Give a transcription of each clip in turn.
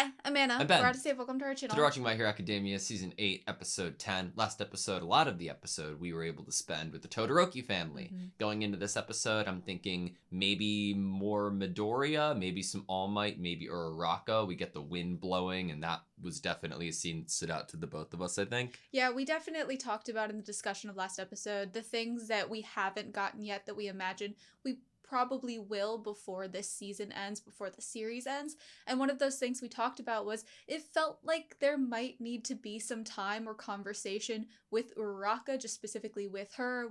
Hi, I'm Anna. I'm Ben. We're AutoSave. Welcome to our channel. Today we're watching My Hero Academia Season 8, Episode 10. Last episode, a lot of the episode we were able to spend with the Todoroki family. Going into this episode, I'm thinking maybe more Midoriya, maybe some All Might, maybe Uraraka. We get the wind blowing, and that was definitely a scene that stood out to the both of us, I think. Yeah, we definitely talked about in the discussion of last episode the things that we haven't gotten yet that we imagine we probably will before this season ends, before the series ends. And one of those things we talked about was it felt like there might need to be some time or conversation with Uraraka, just specifically with her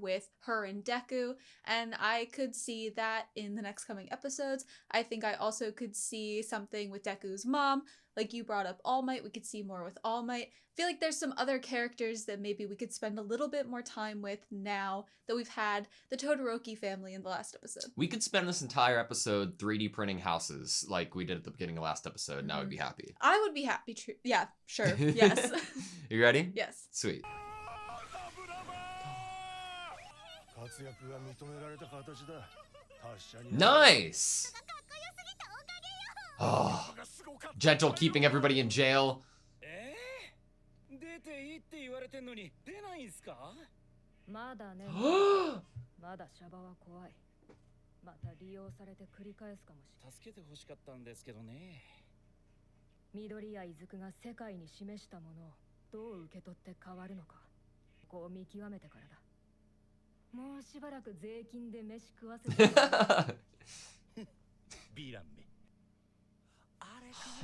and Deku. And I could see that in the next coming episodes. I think I also could see something with Deku's mom. Like you brought up All Might, we could see more with All Might. I feel like there's some other characters that maybe we could spend a little bit more time with now that we've had the Todoroki family in the last episode. We could spend this entire episode 3D printing houses like we did at the beginning of last episode, and I would be happy. I would be happy. Yeah, sure. Yes. You ready? Yes. Sweet. Nice! Oh, gentle keeping everybody in jail.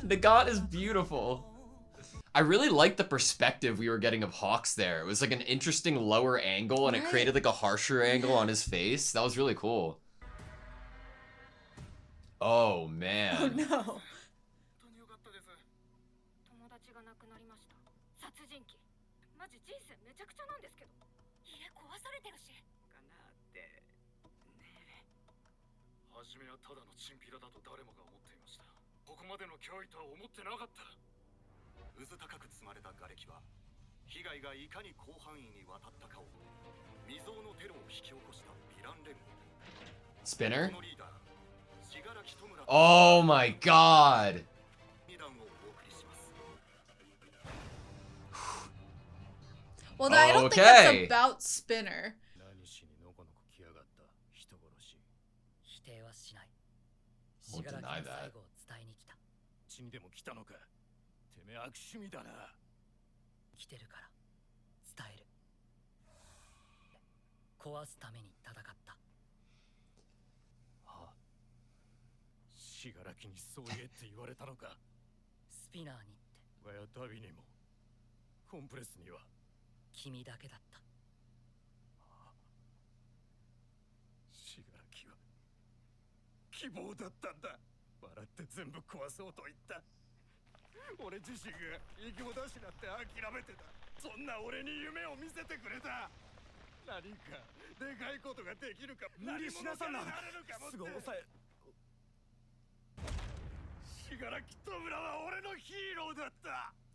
The god is beautiful. I really liked the perspective we were getting of Hawks there. It was like an interesting lower angle, and it created like a harsher angle on his face. That was really cool. Oh, man. Oh, no. Spinner? Oh my god! Well, I don't think it's about Spinner. Won't deny that.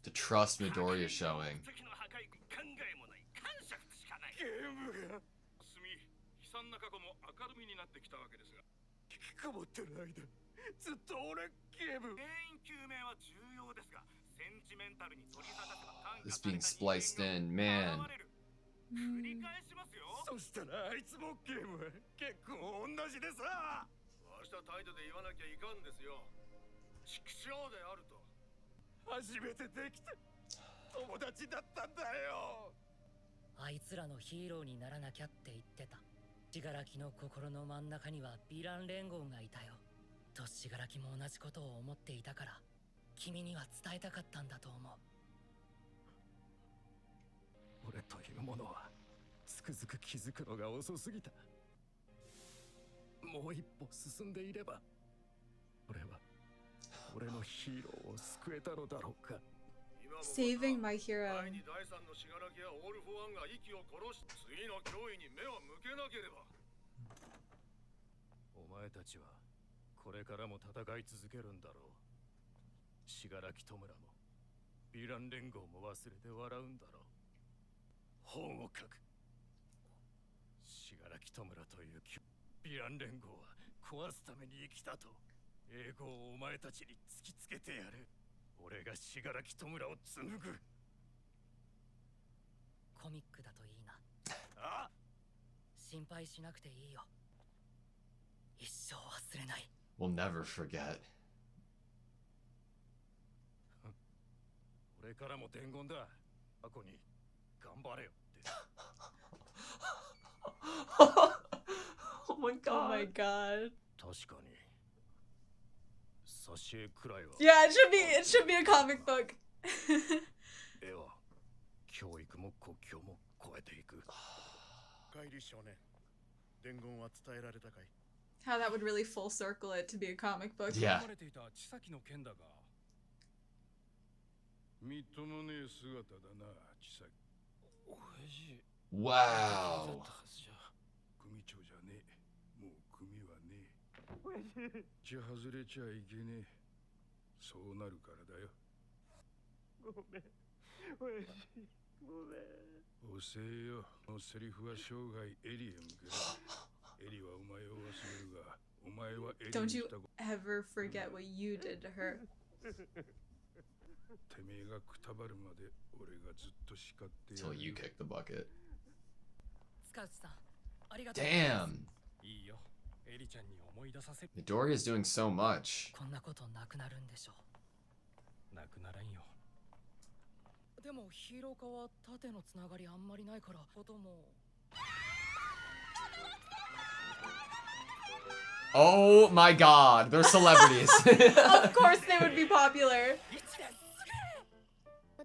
The trust Midoriya is showing. This being spliced in, man. Saving my hero. 俺が死柄木弔を紡ぐ。コミックだといいな。あ、心配しなくていいよ。一生忘れない。 We'll never forget. 俺からも伝言だ。過去に頑張れよって。Oh my Oh my god. god. 確かに。挿絵くらいは。 Yeah, it should be a comic book. 絵は教育も国境も超えていく。帰り少年。伝言は伝えられたかい？ How that would really full circle it to be a comic book. Yeah. みっともねえ姿だな、千崎。おやじ。Wow. 組長じゃねえ。もう組はねえ。おやじ。じゃ外れちゃいけねえ。そうなるからだよ。ごめん。おやじ。ごめん。おせえよ。のセリフは生涯エリへ向ける。エリはお前を忘れるが、お前はエリ Don't に you したこと。 ever forget what you did to her. てめえがくたばるまで俺がずっと叱ってや Till る you よ。 kick the bucket. 塚内さん、ありがとう。 Damn. いいよ。エリちゃんに思い出させ。 Midoriya's doing so much. こんなことなくなるんでしょなくならんよ。う。でもヒーロー科は縦のつながりあんまりないからことも。 Oh my god. They're celebrities. Of course they would be popular.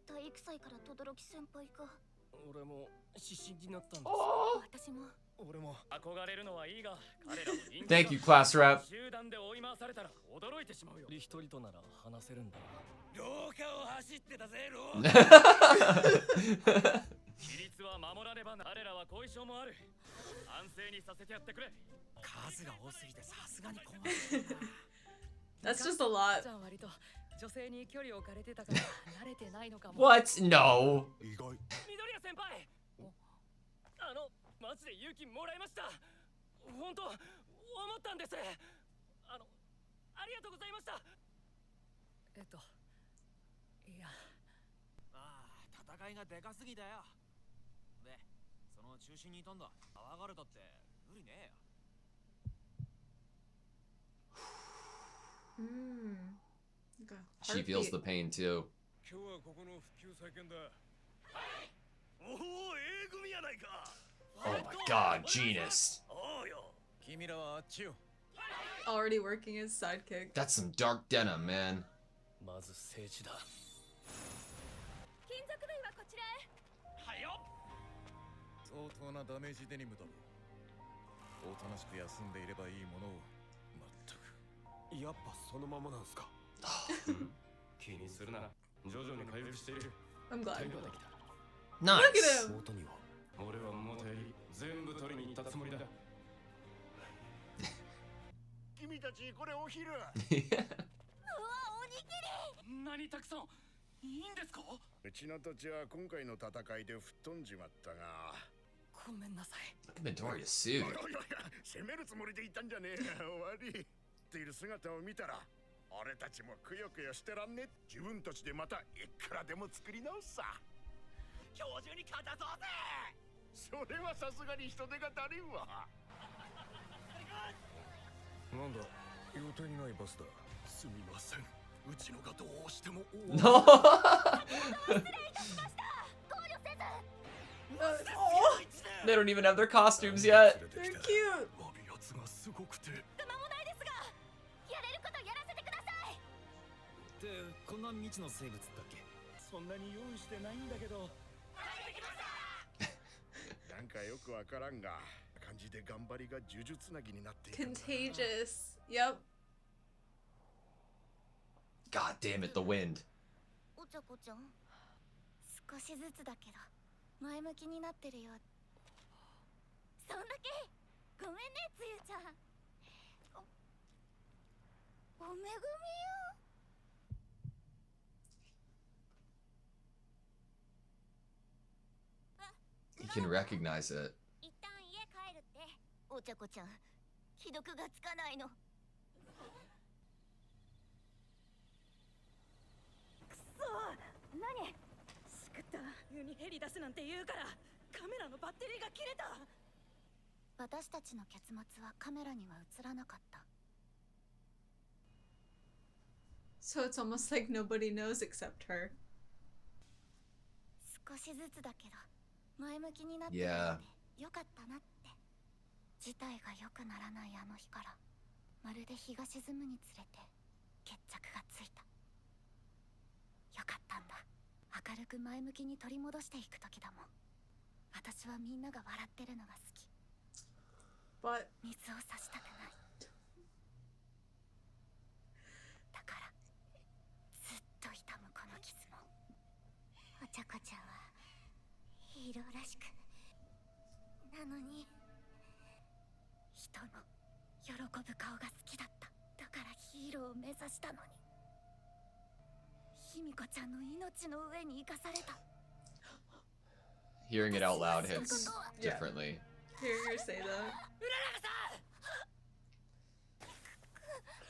体育祭から轟先輩が。俺も指針になったんです。 Oh. 私も。俺も憧れるのはいいが、彼らも人気 Thank you, class rep. 集団で追い回されたら驚いてしまうよ。一人となら話せるんだ。廊下を走ってたぜ、廊下。規律は守らねばな。彼らは後遺症もある。安静にさせてやってくれ。数が多すぎてさすがに困る。 That's just a lot. じゃあ割と女性に距離を置かれてたから慣れてないのかも。 What? No. 意外。緑谷先輩。マジで勇気もらいました。本当思ったんです。ありがとうございました。いや。ああ、戦いがでかすぎだよ。で、その中心にいたんだ。騒がれたって無理ねえよ。 Like a She feels heartbeat. the pain too. 今日はここの復旧再建だ。おお、A組やないか。 Oh my god, Genus. おうよ。君らはあっちよ。 Already working as sidekick. That's some dark denim, man. まず聖地だ。金属類はこちらへ。はいよ。相当なダメージデニムだろう。おとなしく休んでいればいいものを。まったく。やっぱそのままなんすか。気にするな。徐々に回復している。 I'm glad. 対応できた。 Nice. Look at him. 元には俺は元より全部取りに行ったつもりだ。君たちこれお昼。うわ、おにぎり。何たくさんいいんですか。うちの土地は今回の戦いで吹っ飛んじまったが。ごめんなさい。 Look at Midoriya's suit. 攻めるつもりでいたんじゃねえ。悪いっている姿を見たら、俺たちもくよくよしてらんね。自分たちでまたいくらでも作り直すさ。今日中に片そうぜ。それはさすがに人手が足りんわ。なんだ、予定にないバスだ。すみません。うちのがどうしても。 No. Oh, They don't even have their costumes yet. they're cute. わびやつがすごくて。間もないですが、やれることやらせてください。ってこんな未知の生物だっけ？そんなに用意してないんだけど。なんかよくわからんが、感じで頑張りが呪術つなぎになっていくんだな。 Contagious. Yep. God damn it, the wind. お茶子ちゃん、少しずつだけど前向きになってるよ。そんだけ。ごめんね、つゆちゃん。おめぐみよ。 He can recognize it. 一旦家帰るって。お茶子ちゃん、既読がつかないの。く急にヘリ出すなんて言うからカメラのバッテリーが切れた。私たちの結末はカメラには映らなかった。 So it's almost like nobody knows except her. 少しずつだけど前向きになってるの Yeah. でよかったなって。事態が良くならないあの日からまるで日が沈むにつれて決着がついた。よかったんだ。明るく前向きに取り戻していく時だもん。私はみんなが笑ってるのが好き。 But 水を差したくない。だからずっと痛むこの傷も。お茶子ちゃんはヒーローらしく、なのに人の喜ぶ顔が好きだった。だからヒーローを目指したのに、卑弥呼ちゃんの命の上に生かされた。 Hearing it out loud 私が hits したことは differently. hearing her say that.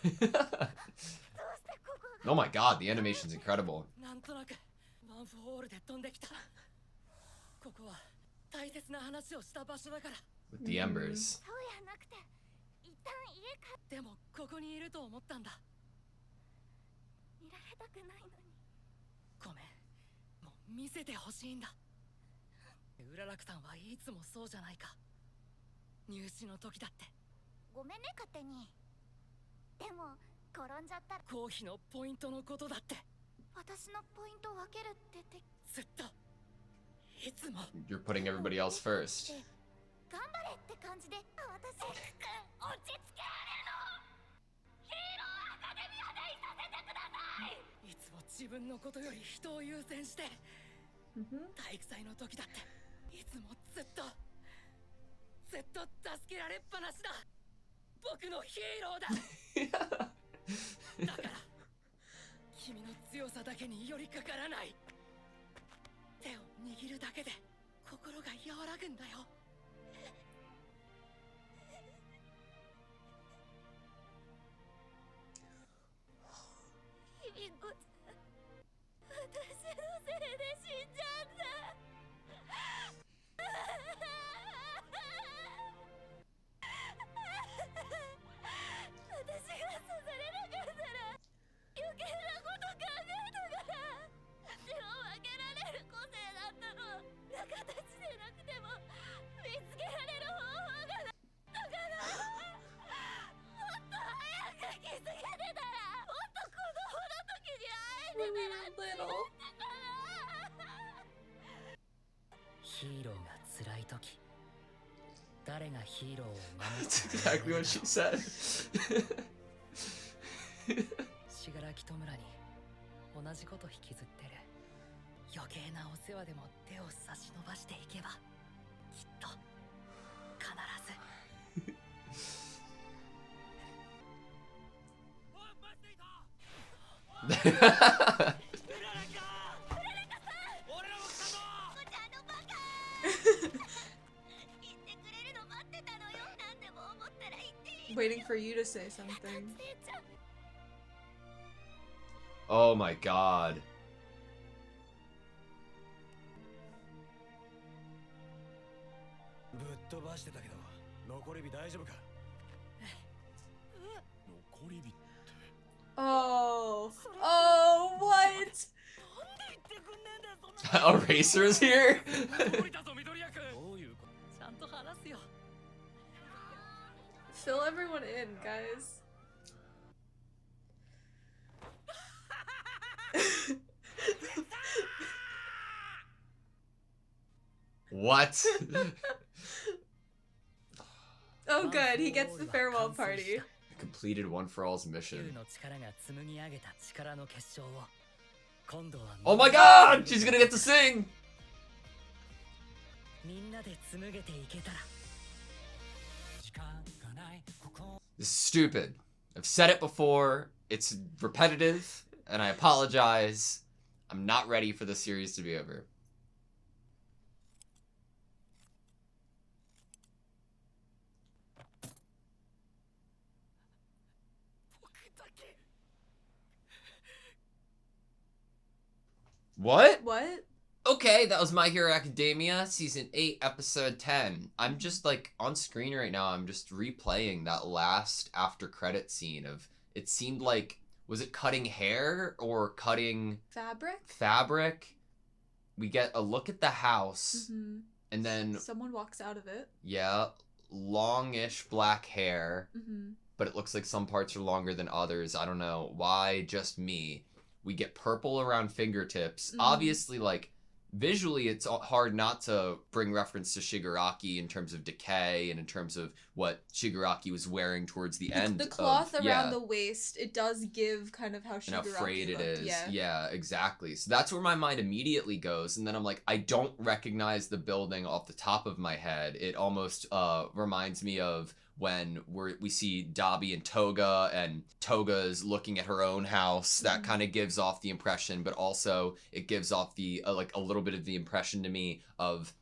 どうしてここ Oh my god, the animation's incredible. なんとなくワンフォールで飛んできた。ここは大切な話をした場所だから。 With the embers. そうやなくて一旦家帰でもここにいると思ったんだ。見られたくないのに。ごめん、もう見せてほしいんだ。うららくさんはいつもそうじゃないか。入試の時だってごめんね勝手に。でも転んじゃったら合否のポイントのことだって。私のポイント分けるってずっといつも You're putting everybody else first. 頑張れって感じで。私落ち着けられるの。ヒーローアカデミアでいさせてください。いつも自分のことより人を優先して。体育祭の時だっていつもずっと助けられっぱなしだ。僕のヒーローだ。だから君の強さだけに寄りかからない。手を握るだけで心が和らぐんだよ。卑弥呼ちゃん、私のせいで死んじゃった。私が刺されなかったら余計なこと考えたから。手を分けられる個性だったの。仲たちでなくても見つけられる方法がなったから。もっと早く気づけてたら、もっと子供の時に会えてたらって言ってたら。ヒーローが辛い時、誰がヒーローを守 That's ってくれ exactly る what she said. 信楽戸村に同じこと引きずってる。余計なお世話でも手を差し伸ばしていけばきっと必ず。Waiting for you to say something. Oh my god. ぶっ飛ばしてたけど残り火大丈夫か。残り火って Oh. Oh, what? Eraser's here? 降りたぞ緑役。どういうこちゃんと話すよ。 Fill everyone in, guys. What? Oh, good. He gets the farewell party. Completed One for All's 竜 mission. の力が紡ぎ上げた力の結晶を今度は Oh my god! She's gonna get to sing! みんなで紡げていけたら。 This is stupid. I've said it before. It's repetitive, and I apologize. I'm not ready for the series to be over. What? What? Okay, that was My Hero Academia, Season 8, Episode 10. I'm just, like, on screen right now, I'm just replaying that last after-credit scene of, it seemed like, was it cutting hair or cutting fabric? We get a look at the house, and then... someone walks out of it. Yeah, longish black hair, but it looks like some parts are longer than others. I don't know. Why just me? We get purple around fingertips. Obviously, like... visually, it's hard not to bring reference to Shigaraki in terms of decay and in terms of what Shigaraki was wearing towards the end. The cloth around the waist, it does give kind of how Shigaraki and how frayed looked. it is. Yeah, exactly. So that's where my mind immediately goes. And then I'm like, I don't recognize the building off the top of my head. It almost reminds me of when we see Dabi and Toga, and Toga's looking at her own house. That kind of gives off the impression, but also it gives off the like a little bit of the impression to me of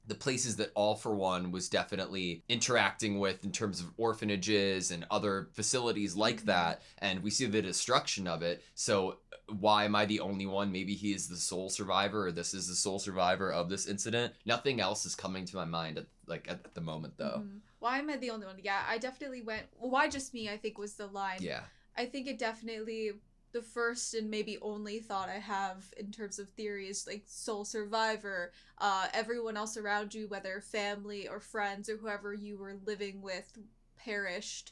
the places that All For One was definitely interacting with in terms of orphanages and other facilities like that, and we see the destruction of it. So why am I the only one? Maybe he is the sole survivor, or this is the sole survivor of this incident. Nothing else is coming to my mind at the moment, though. Why am I the only one? Yeah, I definitely went... well, why just me, I think, was the line. Yeah. I think it definitely... the first and maybe only thought I have in terms of theory is, like, sole survivor. Everyone else around you, whether family or friends or whoever you were living with, perished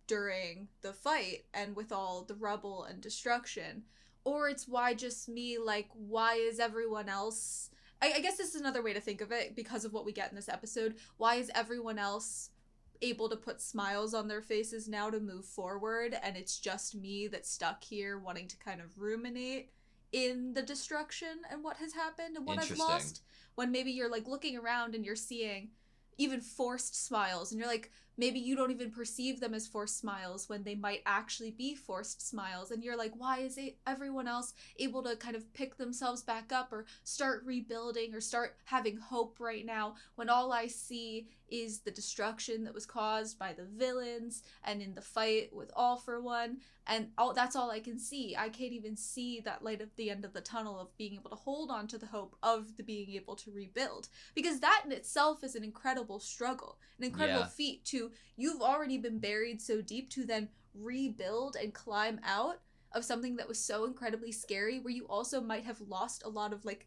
during the fight and with all the rubble and destruction. Or it's why just me, like, why is everyone else... I guess this is another way to think of it because of what we get in this episode. Why is everyone else able to put smiles on their faces now to move forward, and it's just me that's stuck here wanting to kind of ruminate in the destruction and what has happened and what I've lost? When maybe you're, like, looking around and you're seeing even forced smiles, and you're like, maybe you don't even perceive them as forced smiles when they might actually be forced smiles, and you're like, why is everyone else able to kind of pick themselves back up or start rebuilding or start having hope right now when all I see is the destruction that was caused by the villains and in the fight with All For One, and that's all I can see. I can't even see that light at the end of the tunnel of being able to hold on to the hope of being able to rebuild, because that in itself is an incredible struggle, an incredible feat to... you've already been buried so deep, to then rebuild and climb out of something that was so incredibly scary, where you also might have lost a lot of, like,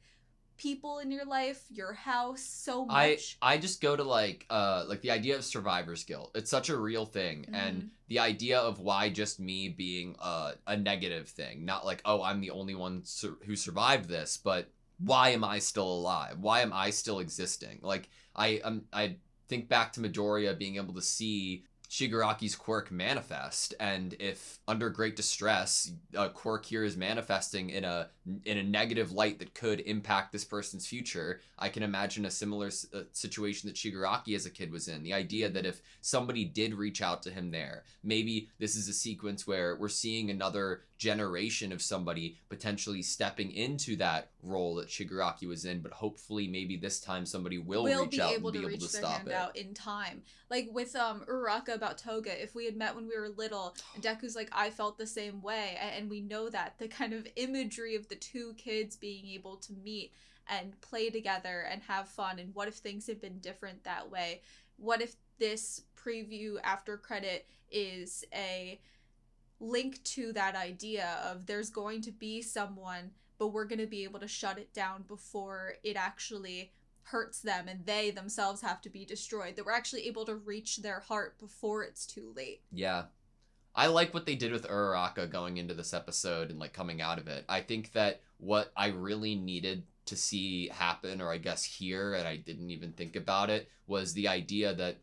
people in your life, your house, so much. I just go to like the idea of survivor's guilt. It's such a real thing, and the idea of why just me being a negative thing, not like, oh, I'm the only one who survived this, but why am I still alive? Why am I still existing? Like, I think back to Midoriya being able to see Shigaraki's quirk manifest, and if under great distress a quirk here is manifesting in a negative light that could impact this person's future, I can imagine a similar situation that Shigaraki as a kid was in. The idea that if somebody did reach out to him there, maybe this is a sequence where we're seeing another generation of somebody potentially stepping into that role that Shigaraki was in, but hopefully maybe this time somebody will reach out and be able to stop it. Out in time. Like with Uraraka about Toga, if we had met when we were little, and Deku's like, I felt the same way, and we know that the kind of imagery of the two kids being able to meet and play together and have fun, and what if things had been different that way? What if this preview after credit is a link to that idea of there's going to be someone, but we're going to be able to shut it down before it actually hurts them and they themselves have to be destroyed, that we're actually able to reach their heart before it's too late. Yeah. I like what they did with Uraraka going into this episode and, like, coming out of it. I think that what I really needed to see happen, or I guess hear, and I didn't even think about it, was the idea that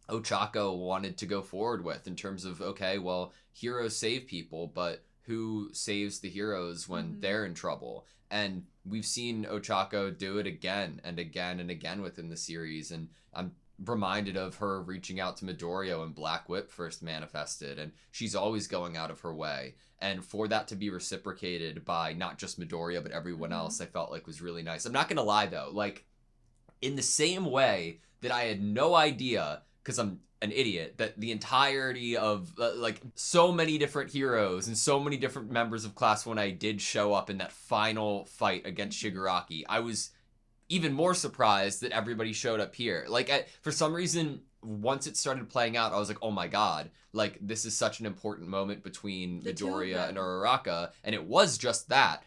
Ochako wanted to go forward with in terms of, okay, well, heroes save people, but who saves the heroes when they're in trouble? And we've seen Ochako do it again and again and again within the series, and I'm reminded of her reaching out to Midoriya when Black Whip first manifested, and she's always going out of her way. And for that to be reciprocated by not just Midoriya but everyone else, I felt like was really nice. I'm not gonna lie though, like, in the same way that I had no idea because I'm an idiot, that the entirety of like so many different heroes and so many different members of Class 1A did show up in that final fight against Shigaraki. I was even more surprised that everybody showed up here. Like, for some reason, once it started playing out, I was like, oh my god, like, this is such an important moment between Midoriya and Uraraka, and it was just that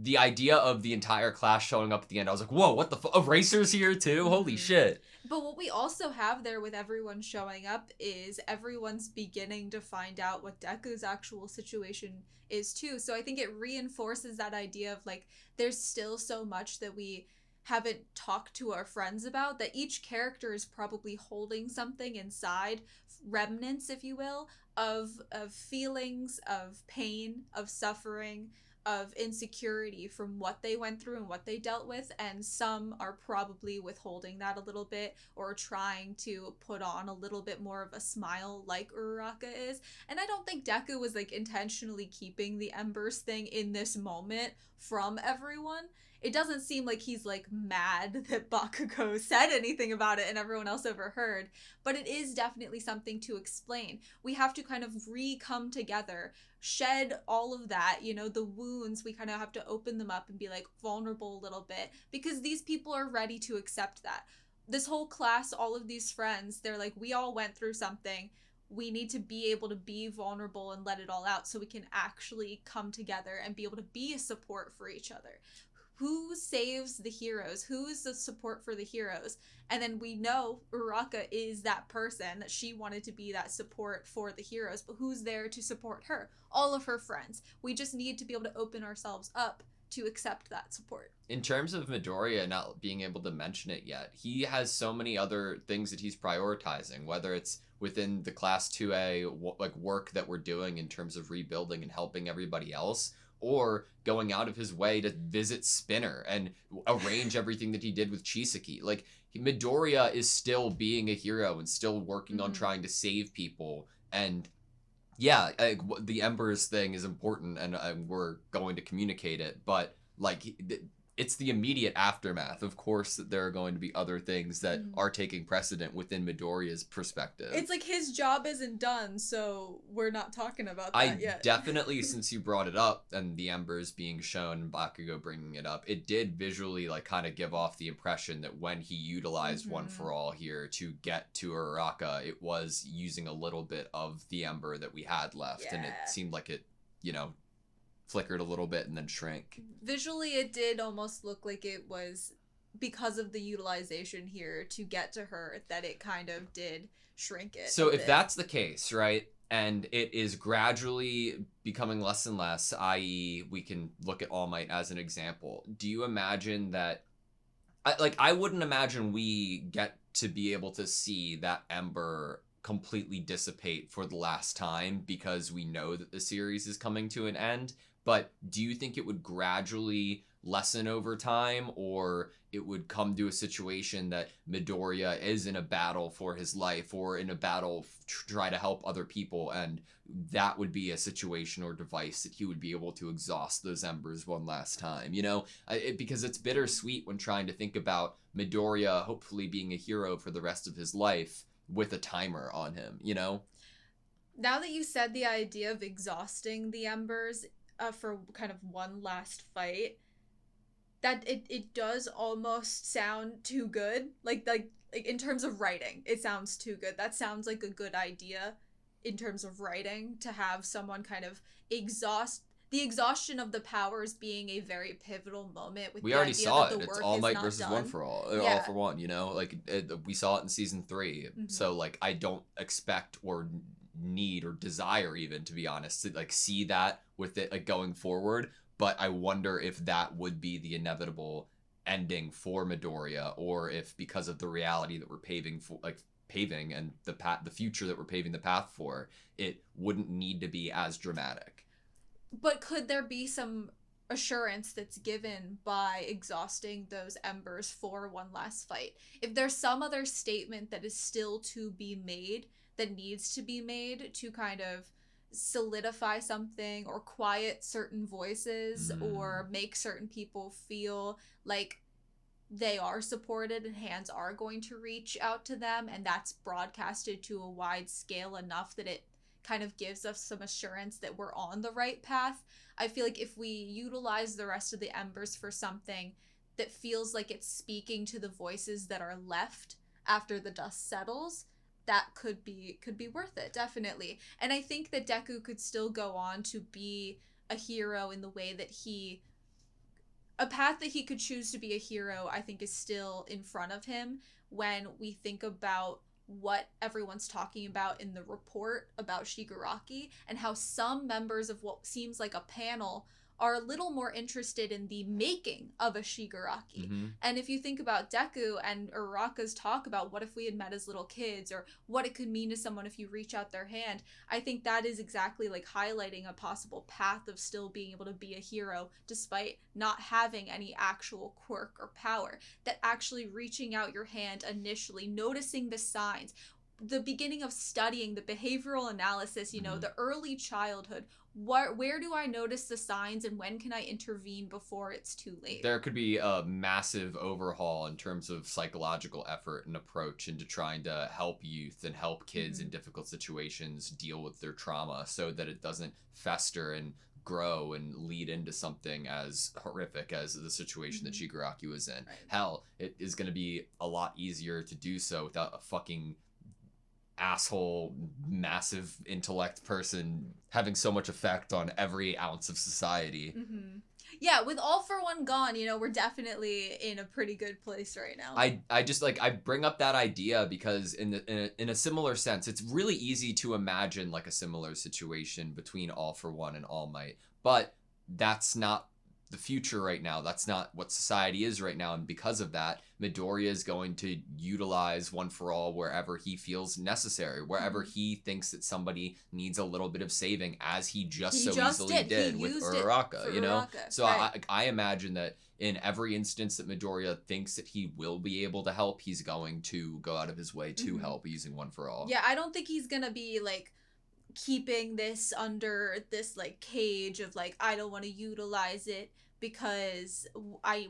the idea of the entire class showing up at the end, I was like, whoa, what the Eraser's here too? Holy shit. But what we also have there with everyone showing up is everyone's beginning to find out what Deku's actual situation is too. So I think it reinforces that idea of, like, there's still so much that we haven't talked to our friends about, that each character is probably holding something inside, remnants, if you will, of feelings of pain, of suffering, of insecurity from what they went through and what they dealt with, and some are probably withholding that a little bit or trying to put on a little bit more of a smile like Uraraka is. And I don't think Deku was, like, intentionally keeping the Embers thing in this moment from everyone. It doesn't seem like he's, like, mad that Bakugo said anything about it and everyone else overheard, but it is definitely something to explain. We have to kind of come together, shed all of that, you know, the wounds, we kind of have to open them up and be, like, vulnerable a little bit, because these people are ready to accept that. This whole class, all of these friends, they're like, we all went through something. We need to be able to be vulnerable and let it all out so we can actually come together and be able to be a support for each other. Who saves the heroes? Who is the support for the heroes? And then we know Uraraka is that person, that she wanted to be that support for the heroes, but who's there to support her? All of her friends. We just need to be able to open ourselves up to accept that support. In terms of Midoriya not being able to mention it yet, he has so many other things that he's prioritizing, whether it's within the Class 2A like work that we're doing in terms of rebuilding and helping everybody else, or going out of his way to visit Spinner and arrange everything that he did with Chisaki. Like, Midoriya is still being a hero and still working on trying to save people. And yeah, the Embers thing is important, and we're going to communicate it, but, like, it's the immediate aftermath. Of course, that there are going to be other things that are taking precedent within Midoriya's perspective. It's like his job isn't done, so we're not talking about that yet. Definitely, since you brought it up, and the Embers being shown, Bakugo bringing it up, it did visually, like, kind of give off the impression that when he utilized One for All here to get to Uraraka, it was using a little bit of the Ember that we had left, and it seemed like it, you know, flickered a little bit and then shrank. Visually, it did almost look like it was because of the utilization here to get to her that it kind of did shrink it. So if that's the case, right, and it is gradually becoming less and less, i.e. we can look at All Might as an example, do you imagine that, I wouldn't imagine we get to be able to see that Ember completely dissipate for the last time because we know that the series is coming to an end, but do you think it would gradually lessen over time, or it would come to a situation that Midoriya is in a battle for his life or in a battle to try to help other people, and that would be a situation or device that he would be able to exhaust those embers one last time, you know? Because it's bittersweet when trying to think about Midoriya hopefully being a hero for the rest of his life with a timer on him, you know? Now that you said the idea of exhausting the embers for kind of one last fight, that it does almost sound too good. Like in terms of writing, it sounds too good. That sounds like a good idea in terms of writing, to have someone kind of the exhaustion of the powers being a very pivotal moment. With we the already idea saw that it. the It's work All is Might not versus done. One for All. Yeah. All for One, you know? Like, we saw it in season 3. So, like, I don't expect or need or desire, even, to be honest, to, like, see that with it, like, going forward. But I wonder if that would be the inevitable ending for Midoriya, or if, because of the reality that we're paving and the future that we're paving the path for, it wouldn't need to be as dramatic. But could there be some assurance that's given by exhausting those embers for one last fight? If there's some other statement that is still to be made, that needs to be made to kind of solidify something or quiet certain voices or make certain people feel like they are supported and hands are going to reach out to them, and that's broadcasted to a wide scale enough that it kind of gives us some assurance that we're on the right path. I feel like if we utilize the rest of the embers for something that feels like it's speaking to the voices that are left after the dust settles, that could be worth it, definitely. And I think that Deku could still go on to be a hero in the way that a path that he could choose to be a hero, I think, is still in front of him when we think about what everyone's talking about in the report about Shigaraki, and how some members of what seems like a panel are a little more interested in the making of a Shigaraki. Mm-hmm. And if you think about Deku and Uraraka's talk about what if we had met as little kids, or what it could mean to someone if you reach out their hand, I think that is exactly like highlighting a possible path of still being able to be a hero despite not having any actual quirk or power. That actually reaching out your hand initially, noticing the signs, the beginning of studying the behavioral analysis, the early childhood. Where do I notice the signs, and when can I intervene before it's too late? There could be a massive overhaul in terms of psychological effort and approach into trying to help youth and help kids in difficult situations deal with their trauma so that it doesn't fester and grow and lead into something as horrific as the situation that Shigaraki was in. Right. Hell, it is going to be a lot easier to do so without a fucking asshole, massive intellect person having so much effect on every ounce of society. Yeah, with All for One gone, we're definitely in a pretty good place right now. I just I bring up that idea because in a similar sense, it's really easy to imagine like a similar situation between All for One and All Might, but that's not the future right now. That's not what society is right now, and because of that, Midoriya is going to utilize One for All wherever he feels necessary, wherever he thinks that somebody needs a little bit of saving, as he just easily did with Uraraka, So right. I imagine that in every instance that Midoriya thinks that he will be able to help, he's going to go out of his way to help using One for All. Yeah, I don't think he's gonna be like keeping this under this like cage of like, I don't want to utilize it because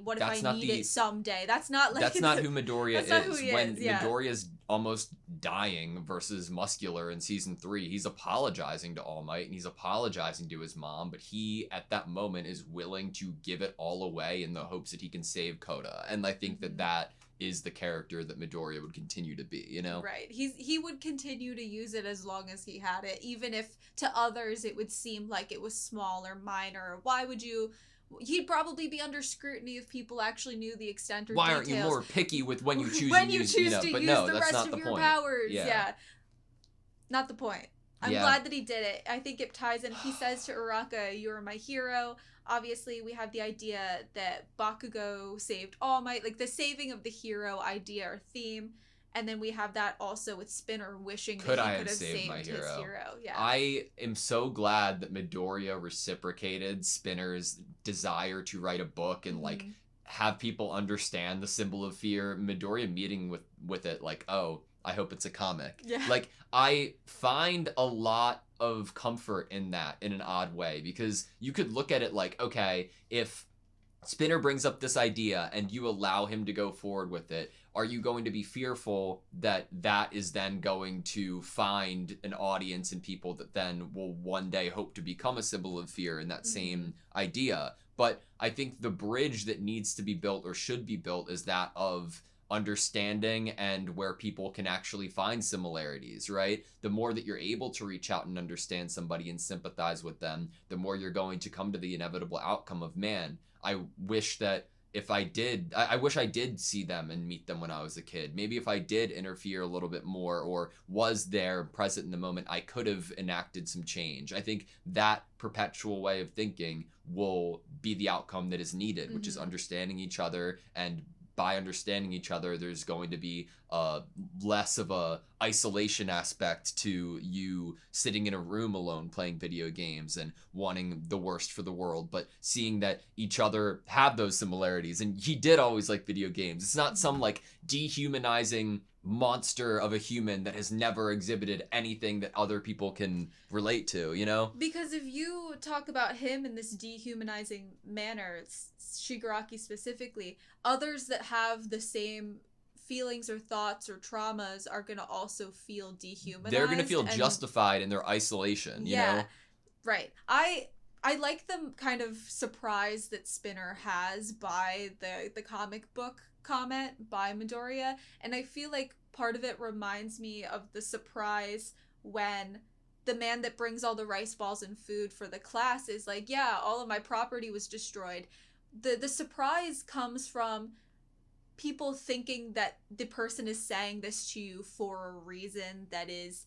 what if I need it someday? That's not like that's not who Midoriya is. When yeah. Midoriya's almost dying versus Muscular in season 3, he's apologizing to All Might and he's apologizing to his mom, but he at that moment is willing to give it all away in the hopes that he can save Koda. And I think that is the character that Midoriya would continue to be, Right. He would continue to use it as long as he had it, even if to others it would seem like it was small or minor. Why would you... He'd probably be under scrutiny if people actually knew the extent or Why details. aren't you more picky with when you choose when you choose to but use no, the that's rest not of the your point. powers? Yeah. Not the point. I'm Yeah. glad that he did it. I think it ties in. He says to Uraraka, "You're my hero." Obviously, we have the idea that Bakugo saved All Might, like the saving of the hero idea or theme. And then we have that also with Spinner wishing that he could have saved my his hero? hero. Yeah. I am so glad that Midoriya reciprocated Spinner's desire to write a book and like have people understand the symbol of fear. Midoriya meeting with it like, oh, I hope it's a comic. Yeah. Like, I find a lot of comfort in that in an odd way, because you could look at it like, okay, if Spinner brings up this idea and you allow him to go forward with it, are you going to be fearful that that is then going to find an audience and people that then will one day hope to become a symbol of fear in that same idea? But I think the bridge that needs to be built or should be built is that of understanding and where people can actually find similarities, right? The more that you're able to reach out and understand somebody and sympathize with them, the more you're going to come to the inevitable outcome of, man, I wish that if I did, I wish I did see them and meet them when I was a kid. Maybe if I did interfere a little bit more or was there present in the moment, I could have enacted some change. I think that perpetual way of thinking will be the outcome that is needed, which is understanding each other, and by understanding each other, there's going to be less of a isolation aspect to you sitting in a room alone playing video games and wanting the worst for the world, but seeing that each other have those similarities. And he did always like video games. It's not some like dehumanizing monster of a human that has never exhibited anything that other people can relate to, you know? Because if you talk about him in this dehumanizing manner, Shigaraki specifically, others that have the same feelings or thoughts or traumas are going to also feel dehumanized. They're going to feel justified in their isolation, you know? Right. I like the kind of surprise that Spinner has by the comic book comment by Midoriya, and I feel like part of it reminds me of the surprise when the man that brings all the rice balls and food for the class is like, yeah, all of my property was destroyed. The surprise comes from people thinking that the person is saying this to you for a reason that is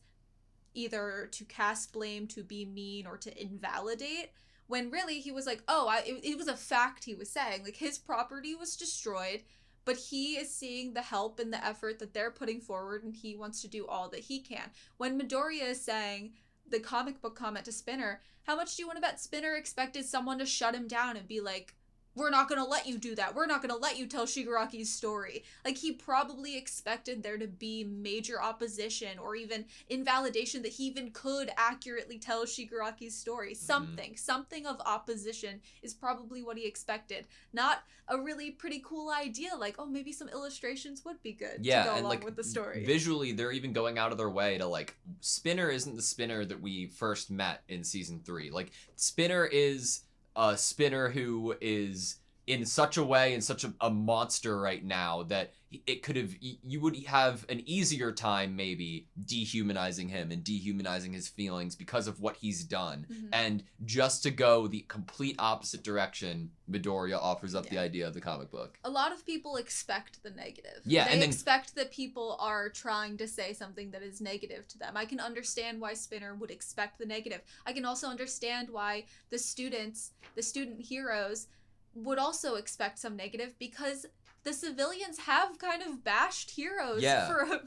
either to cast blame, to be mean, or to invalidate, when really he was like, oh, it was a fact he was saying. Like, his property was destroyed, but he is seeing the help and the effort that they're putting forward, and he wants to do all that he can. When Midoriya is saying the comic book comment to Spinner, how much do you want to bet Spinner expected someone to shut him down and be like, we're not going to let you do that. We're not going to let you tell Shigaraki's story. Like, he probably expected there to be major opposition or even invalidation that he even could accurately tell Shigaraki's story. Something of opposition is probably what he expected. Not a really pretty cool idea like, oh, maybe some illustrations would be good to go along with the story. Visually, they're even going out of their way to, like, Spinner isn't the Spinner that we first met in season 3. Like, Spinner is a Spinner who is in such a way, in such a monster right now that it could have, you would have an easier time maybe dehumanizing him and dehumanizing his feelings because of what he's done. And just to go the complete opposite direction, Midoriya offers up the idea of the comic book. A lot of people expect the negative. Yeah, they and then expect that people are trying to say something that is negative to them. I can understand why Spinner would expect the negative. I can also understand why the student heroes would also expect some negative, because the civilians have kind of bashed heroes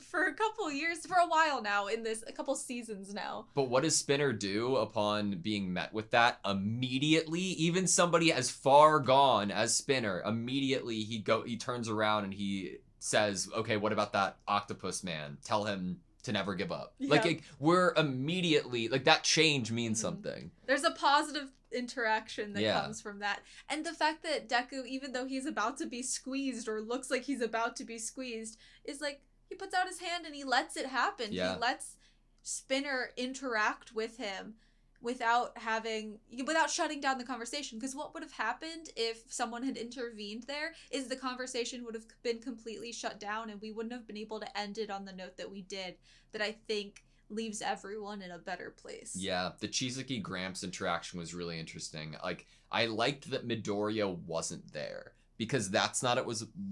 for a couple years, for a while now, a couple seasons now. But what does Spinner do upon being met with that? Immediately, even somebody as far gone as Spinner, immediately he turns around and he says, okay, what about that octopus man? Tell him to never give up. Yeah. Like, we're immediately, like, that change means something. There's a positive interaction that comes from that. And the fact that Deku, even though he's about to be squeezed or looks like he's about to be squeezed, is like, he puts out his hand and he lets it happen. He lets Spinner interact with him without shutting down the conversation. Because what would have happened if someone had intervened there is the conversation would have been completely shut down and we wouldn't have been able to end it on the note that we did, that I think leaves everyone in a better place. Yeah, the Chisaki Gramps interaction was really interesting. Like, I liked that Midoriya wasn't there, because that's not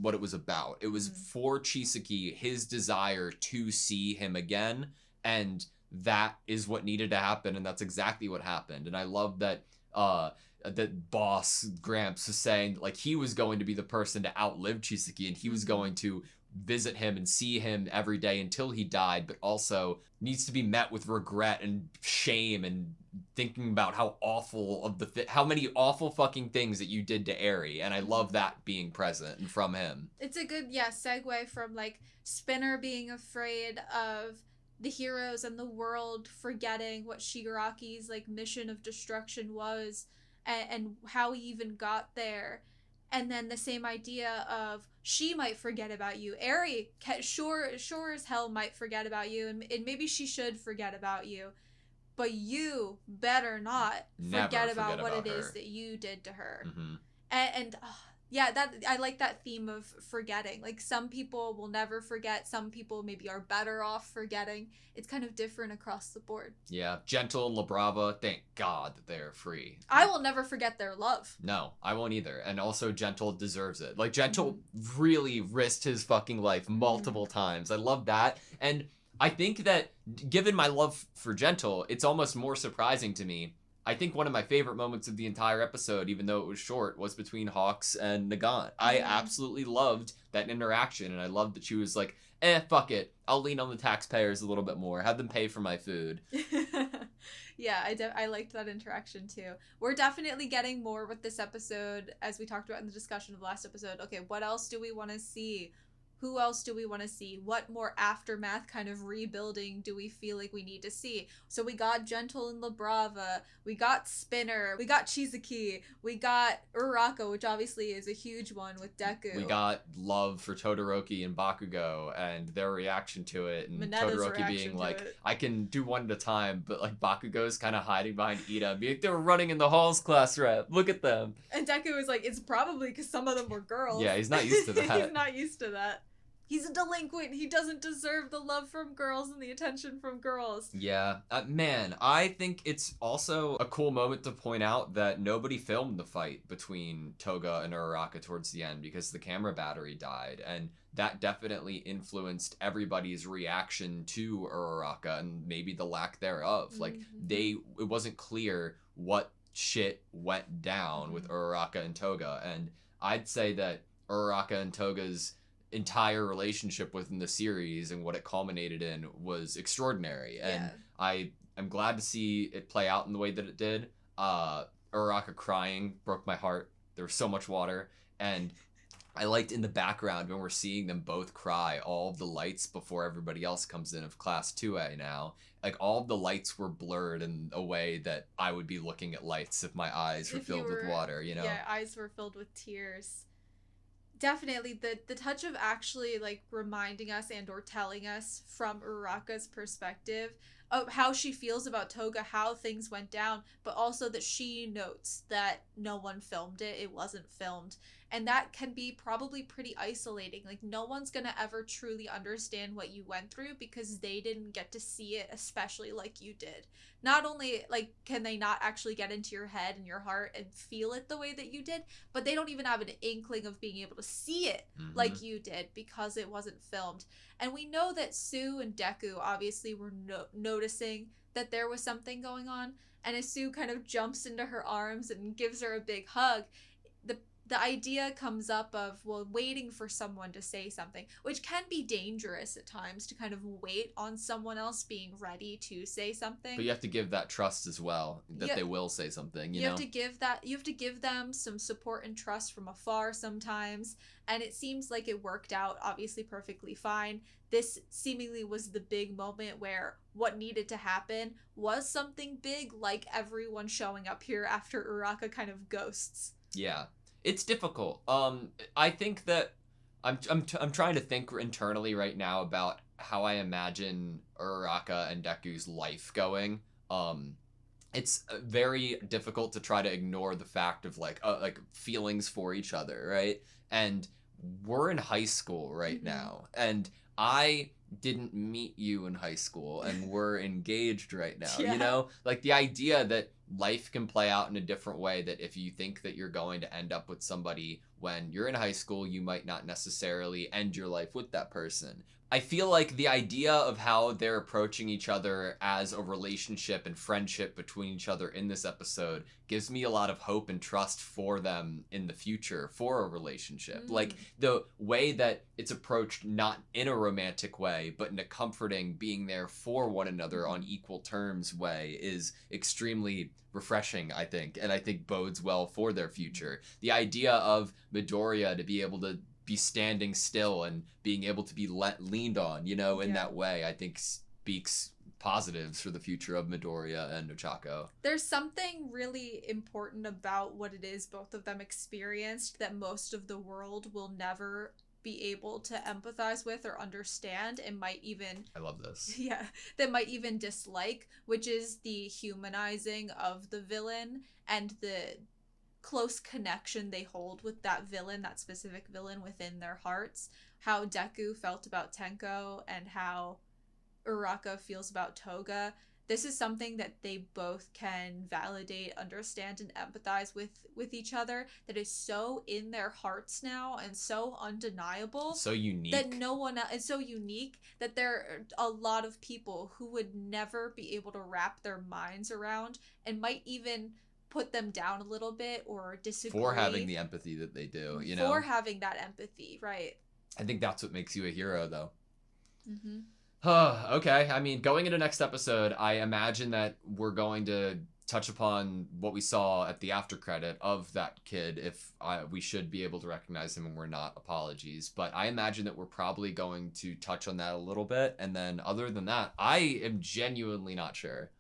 what it was about. It was for Chisaki, his desire to see him again, and that is what needed to happen, and that's exactly what happened. And I love that that boss Gramps was saying, like, he was going to be the person to outlive Chisaki, and he was going to visit him and see him every day until he died, but also needs to be met with regret and shame and thinking about how awful how many awful fucking things that you did to Eri. And I love that being present and from him. It's a good segue from like Spinner being afraid of the heroes and the world forgetting what Shigaraki's like mission of destruction was, and how he even got there. And then the same idea of she might forget about you. Eri, sure as hell might forget about you, and maybe she should forget about you. But you better not forget about what it is that you did to her. That I like that theme of forgetting. Like, some people will never forget. Some people maybe are better off forgetting. It's kind of different across the board. Yeah, Gentle and La Brava, thank God that they're free. I will never forget their love. No, I won't either. And also Gentle deserves it. Like, Gentle really risked his fucking life multiple times. I love that. And I think that, given my love for Gentle, it's almost more surprising to me I think one of my favorite moments of the entire episode, even though it was short, was between Hawks and Nagant. I absolutely loved that interaction, and I loved that she was like, fuck it. I'll lean on the taxpayers a little bit more. Have them pay for my food. Yeah, I liked that interaction too. We're definitely getting more with this episode, as we talked about in the discussion of the last episode. Okay, what else do we want to see? Who else do we want to see? What more aftermath kind of rebuilding do we feel like we need to see? So we got Gentle and La Brava, we got Spinner, we got Chizuki, we got Uraraka, which obviously is a huge one with Deku. We got love for Todoroki and Bakugo and their reaction to it, and Minetta's Todoroki being like, it. I can do one at a time, but like Bakugo's kind of hiding behind Ida, being like, they were running in the halls, class rep. Look at them. And Deku is like, it's probably because some of them were girls. Yeah, he's not used to that. He's not used to that. He's a delinquent. He doesn't deserve the love from girls and the attention from girls. Yeah. Man, I think it's also a cool moment to point out that nobody filmed the fight between Toga and Uraraka towards the end because the camera battery died. And that definitely influenced everybody's reaction to Uraraka and maybe the lack thereof. Like, it wasn't clear what shit went down with Uraraka and Toga. And I'd say that Uraraka and Toga's entire relationship within the series and what it culminated in was extraordinary, and I am glad to see it play out in the way that it did. Uraraka crying broke my heart. There was so much water, and I liked in the background when we're seeing them both cry, all of the lights before everybody else comes in of class 2A now, like all of the lights were blurred in a way that I would be looking at lights if my eyes were filled with water, you know? Yeah, eyes were filled with tears. Definitely the touch of actually like reminding us and or telling us from Uraraka's perspective of how she feels about Toga, how things went down, but also that she notes that no one filmed it, it wasn't filmed. And that can be probably pretty isolating. Like, no one's gonna ever truly understand what you went through because they didn't get to see it, especially like you did. Not only, like, can they not actually get into your head and your heart and feel it the way that you did, but they don't even have an inkling of being able to see it like you did because it wasn't filmed. And we know that Sue and Deku obviously were noticing that there was something going on. And as Sue kind of jumps into her arms and gives her a big hug, the idea comes up of, well, waiting for someone to say something, which can be dangerous at times to kind of wait on someone else being ready to say something. But you have to give that trust as well, that they will say something, you know? You have to give them some support and trust from afar sometimes, and it seems like it worked out obviously perfectly fine. This seemingly was the big moment where what needed to happen was something big, like everyone showing up here after Uraraka kind of ghosts. Yeah. It's difficult. I think that I'm trying to think internally right now about how I imagine Uraraka and Deku's life going. It's very difficult to try to ignore the fact of like feelings for each other, right? And we're in high school right now, and I didn't meet you in high school, and we're engaged right now. You know, like the idea that life can play out in a different way, that if you think that you're going to end up with somebody when you're in high school, you might not necessarily end your life with that person. I feel like the idea of how they're approaching each other as a relationship and friendship between each other in this episode gives me a lot of hope and trust for them in the future, for a relationship. Like the way that it's approached, not in a romantic way, but in a comforting, being there for one another on equal terms way is extremely refreshing, I think, and I think bodes well for their future. The idea of Midoriya to be able to be standing still and being able to be leaned on, you know, in that way, I think speaks positives for the future of Midoriya and Ochako. There's something really important about what it is both of them experienced that most of the world will never be able to empathize with or understand, and might even, I love this. Yeah, that might even dislike, which is the humanizing of the villain and the close connection they hold with that villain, that specific villain within their hearts. How Deku felt about Tenko and how Uraraka feels about Toga. this is something that they both can validate, understand, and empathize with each other, that is so in their hearts now and so undeniable, So unique. that no one else, it's so unique that there are a lot of people who would never be able to wrap their minds around, and might even put them down a little bit or disagree. For having the empathy that they do, you know? For having that empathy, right. I think that's what makes you a hero, though. Mm-hmm. Okay, I mean, going into next episode, I imagine that we're going to touch upon what we saw at the after credit of that kid. If we should be able to recognize him and we're not, apologies. But I imagine that we're probably going to touch on that a little bit. And then other than that, I am genuinely not sure.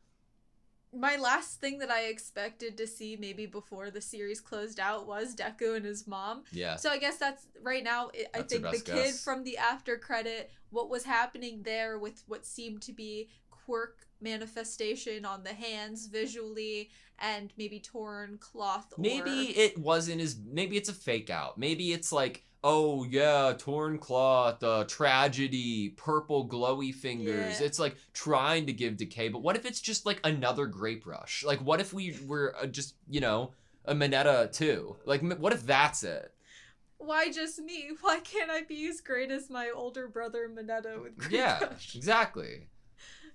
My last thing that I expected to see maybe before the series closed out was Deku and his mom. Yeah. So I guess that's right now. I think the kid guess. from the after credit, what was happening there with what seemed to be quirk manifestation on the hands visually, and maybe torn cloth. Maybe it wasn't as. Maybe it's a fake out. Maybe it's like, oh yeah, torn cloth, tragedy, purple glowy fingers. Yeah. It's like trying to give decay, but what if it's just like another grape rush? Like, what if we were just, you know, a Mineta too? Like, what if that's it? Why just me? Why can't I be as great as my older brother Mineta with Grape Yeah, Rush? exactly.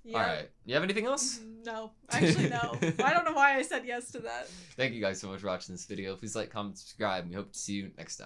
Yeah. All right. You have anything else? No. Actually, no. I don't know why I said yes to that. Thank you guys so much for watching this video. Please like, comment, subscribe, and we hope to see you next time.